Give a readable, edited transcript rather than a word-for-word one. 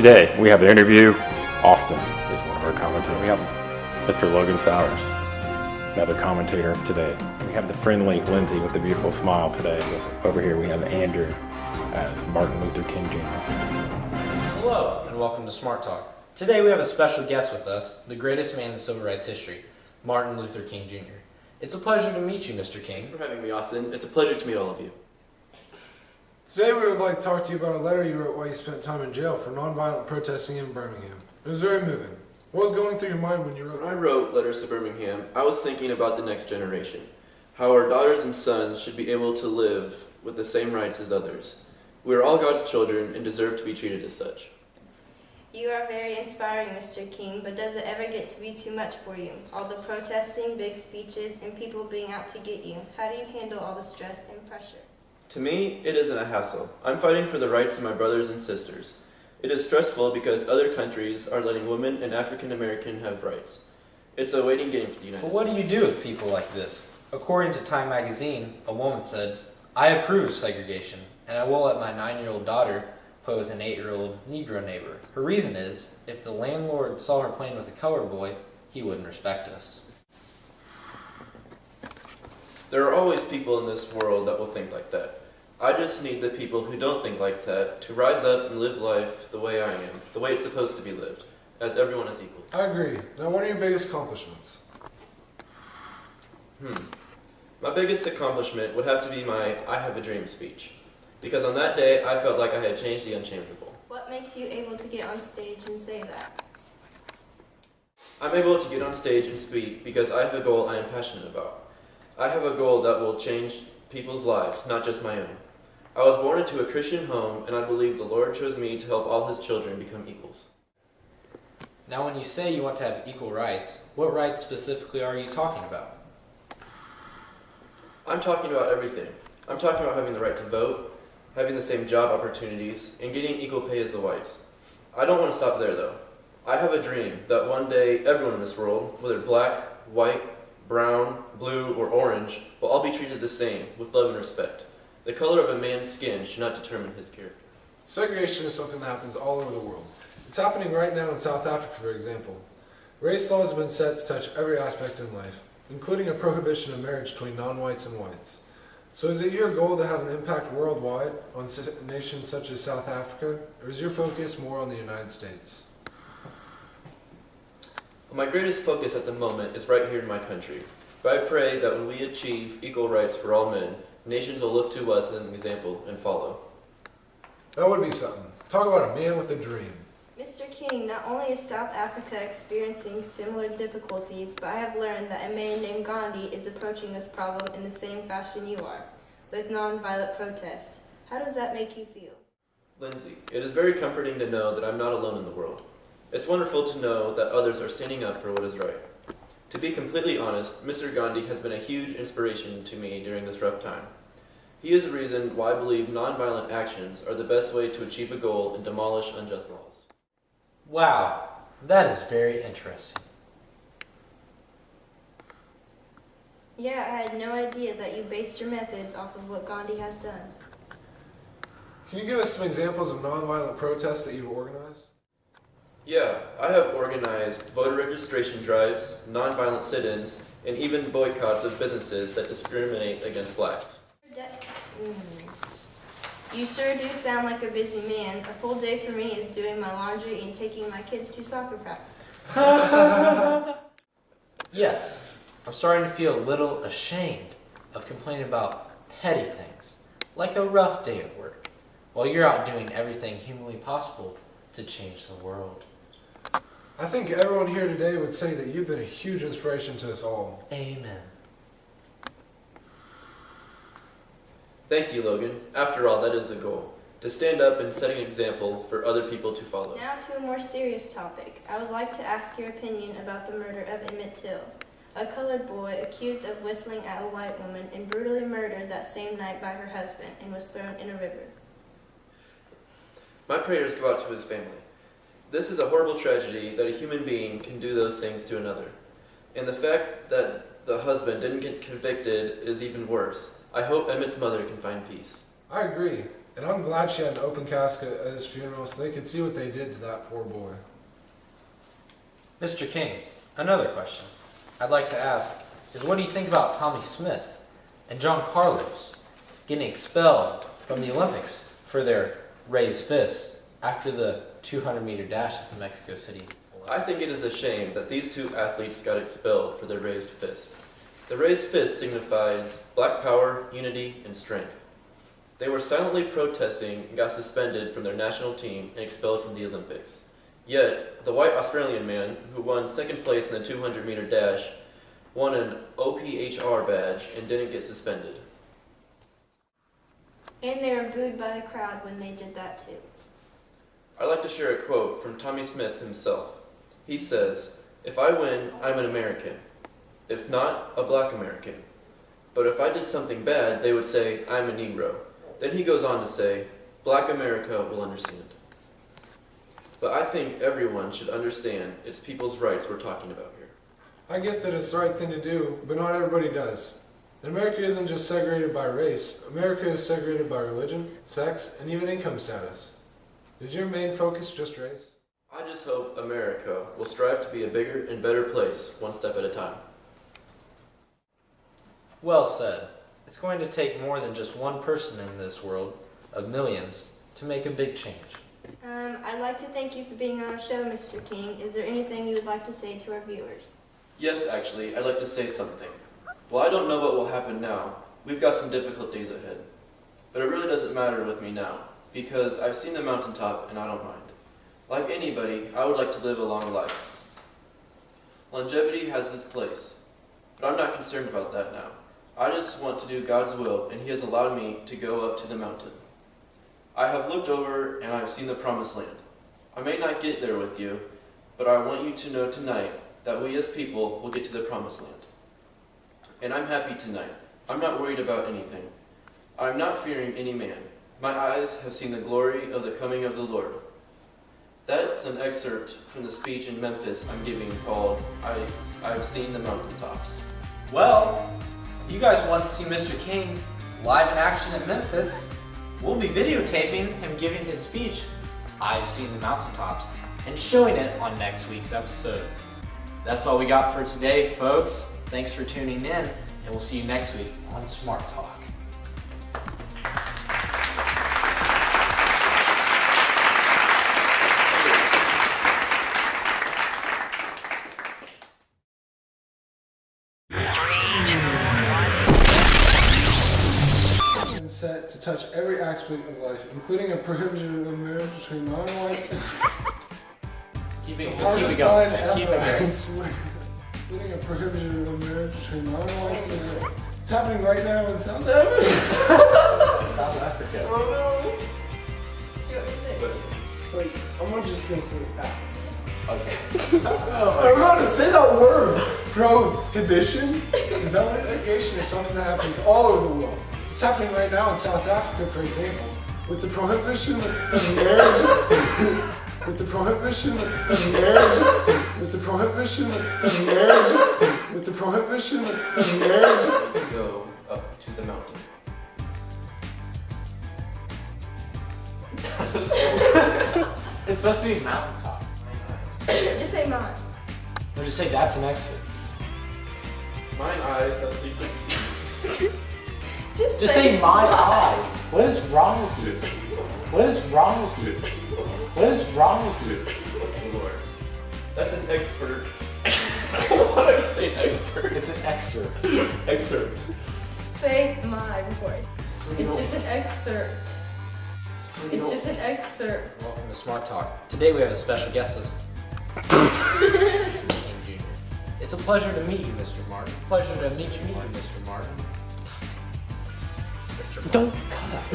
Today, we have an interview. Austin is one of our commentators. We have Mr. Logan Sowers, another commentator of today. We have the friendly Lindsay with the beautiful smile today. Over here we have Andrew as Martin Luther King Jr. Hello, and welcome to Smart Talk. Today we have a special guest with us, the greatest man in civil rights history, Martin Luther King Jr. It's a pleasure to meet you, Mr. King. Thanks for having me, Austin. It's a pleasure to meet all of you. Today we would like to talk to you about a letter you wrote while you spent time in jail for nonviolent protesting in Birmingham. It was very moving. What was going through your mind when you wrote it? When I wrote Letters to Birmingham, I was thinking about the next generation, how our daughters and sons should be able to live with the same rights as others. We are all God's children and deserve to be treated as such. You are very inspiring, Mr. King, but does it ever get to be too much for you? All the protesting, big speeches, and people being out to get you. How do you handle all the stress and pressure? To me, it isn't a hassle. I'm fighting for the rights of my brothers and sisters. It is stressful because other countries are letting women and African American have rights. It's a waiting game for the United States. But what do you do with people like this? According to Time magazine, a woman said, "I approve segregation, and I will let my 9-year-old daughter play with an 8-year-old Negro neighbor. Her reason is, if the landlord saw her playing with a colored boy, he wouldn't respect us." There are always people in this world that will think like that. I just need the people who don't think like that to rise up and live life the way I am, the way it's supposed to be lived, as everyone is equal. I agree. Now, what are your biggest accomplishments? My biggest accomplishment would have to be my I Have a Dream speech, because on that day I felt like I had changed the unchangeable. What makes you able to get on stage and say that? I'm able to get on stage and speak because I have a goal I am passionate about. I have a goal that will change people's lives, not just my own. I was born into a Christian home, and I believe the Lord chose me to help all His children become equals. Now, when you say you want to have equal rights, what rights specifically are you talking about? I'm talking about everything. I'm talking about having the right to vote, having the same job opportunities, and getting equal pay as the whites. I don't want to stop there, though. I have a dream that one day everyone in this world, whether black, white, brown, blue, or orange, will all be treated the same, with love and respect. The color of a man's skin should not determine his character. Segregation is something that happens all over the world. It's happening right now in South Africa, for example. Race laws have been set to touch every aspect in life, including a prohibition of marriage between non-whites and whites. So is it your goal to have an impact worldwide on nations such as South Africa, or is your focus more on the United States? My greatest focus at the moment is right here in my country, but I pray that when we achieve equal rights for all men, nations will look to us as an example and follow. That would be something. Talk about a man with a dream. Mr. King, not only is South Africa experiencing similar difficulties, but I have learned that a man named Gandhi is approaching this problem in the same fashion you are, with nonviolent protests. How does that make you feel? Lindsay, it is very comforting to know that I'm not alone in the world. It's wonderful to know that others are standing up for what is right. To be completely honest, Mr. Gandhi has been a huge inspiration to me during this rough time. He is the reason why I believe nonviolent actions are the best way to achieve a goal and demolish unjust laws. Wow, that is very interesting. Yeah, I had no idea that you based your methods off of what Gandhi has done. Can you give us some examples of nonviolent protests that you've organized? Yeah, I have organized voter registration drives, nonviolent sit-ins, and even boycotts of businesses that discriminate against blacks. You sure do sound like a busy man. A full day for me is doing my laundry and taking my kids to soccer practice. Yes, I'm starting to feel a little ashamed of complaining about petty things, like a rough day at work, while you're out doing everything humanly possible to change the world. I think everyone here today would say that you've been a huge inspiration to us all. Amen. Thank you, Logan. After all, that is the goal. To stand up and set an example for other people to follow. Now to a more serious topic. I would like to ask your opinion about the murder of Emmett Till, a colored boy accused of whistling at a white woman and brutally murdered that same night by her husband and was thrown in a river. My prayers go out to his family. This is a horrible tragedy that a human being can do those things to another. And the fact that the husband didn't get convicted is even worse. I hope Emmett's mother can find peace. I agree. And I'm glad she had an open casket at his funeral so they could see what they did to that poor boy. Mr. King, another question I'd like to ask is what do you think about Tommy Smith and John Carlos getting expelled from the Olympics for their raised fists after the 200-meter dash at the Mexico City? I think it is a shame that these two athletes got expelled for their raised fist. The raised fist signifies black power, unity, and strength. They were silently protesting and got suspended from their national team and expelled from the Olympics. Yet, the white Australian man who won second place in the 200-meter dash won an OPHR badge and didn't get suspended. And they were booed by the crowd when they did that too. I'd like to share a quote from Tommy Smith himself. He says, "If I win, I'm an American. If not, a black American. But if I did something bad, they would say, I'm a Negro." Then he goes on to say, "Black America will understand." But I think everyone should understand it's people's rights we're talking about here. I get that it's the right thing to do, but not everybody does. And America isn't just segregated by race. America is segregated by religion, sex, and even income status. Is your main focus just race? I just hope America will strive to be a bigger and better place, one step at a time. Well said. It's going to take more than just one person in this world of millions to make a big change. I'd like to thank you for being on our show, Mr. King. Is there anything you would like to say to our viewers? Yes, actually, I'd like to say something. Well, I don't know what will happen now. We've got some difficult days ahead. But it really doesn't matter with me now, because I've seen the mountaintop and I don't mind. Like anybody, I would like to live a long life. Longevity has its place, but I'm not concerned about that now. I just want to do God's will, and He has allowed me to go up to the mountain. I have looked over and I have seen the promised land. I may not get there with you, but I want you to know tonight that we as people will get to the promised land. And I'm happy tonight. I'm not worried about anything. I'm not fearing any man. My eyes have seen the glory of the coming of the Lord. That's an excerpt from the speech in Memphis I'm giving called I've Seen the Mountaintops. Well, you guys want to see Mr. King live in action in Memphis? We'll be videotaping him giving his speech, I've Seen the Mountaintops, and showing it on next week's episode. That's all we got for today, folks. Thanks for tuning in, and we'll see you next week on Smart Talk. Set to touch every aspect of life, including a prohibition of marriage between non-whites and Keep it hardest going. line Just keep it ever, I going. swear. Including a prohibition of marriage between non-whites and it's happening right now in South Africa. South Africa. Oh Do you want me to say it? no! Like, I'm just gonna say Africa. Okay. I'm not gonna say that word. Prohibition? Is that what it is? Segregation is something that happens all over the world. It's happening right now in South Africa, for example, with the prohibition of marriage. With the prohibition of marriage. With the prohibition of marriage. With the prohibition of marriage. Go up to the mountain. It's supposed to be mountaintop. Just say mine. Or just say that's an exit. Mine eyes have secret. Just Just say my eyes. What is wrong with you? What is wrong with you? What is wrong with you? Lord. That's an expert. Why do I say expert? It's an excerpt. Excerpt. Say my before it. It's just an excerpt. It's just an excerpt. Welcome to Smart Talk. Today we have a special guest list. King Jr. It's a pleasure to meet you, Mr. Martin. Pleasure to meet you, Mr. Martin. Mr. Martin. Don't cuss.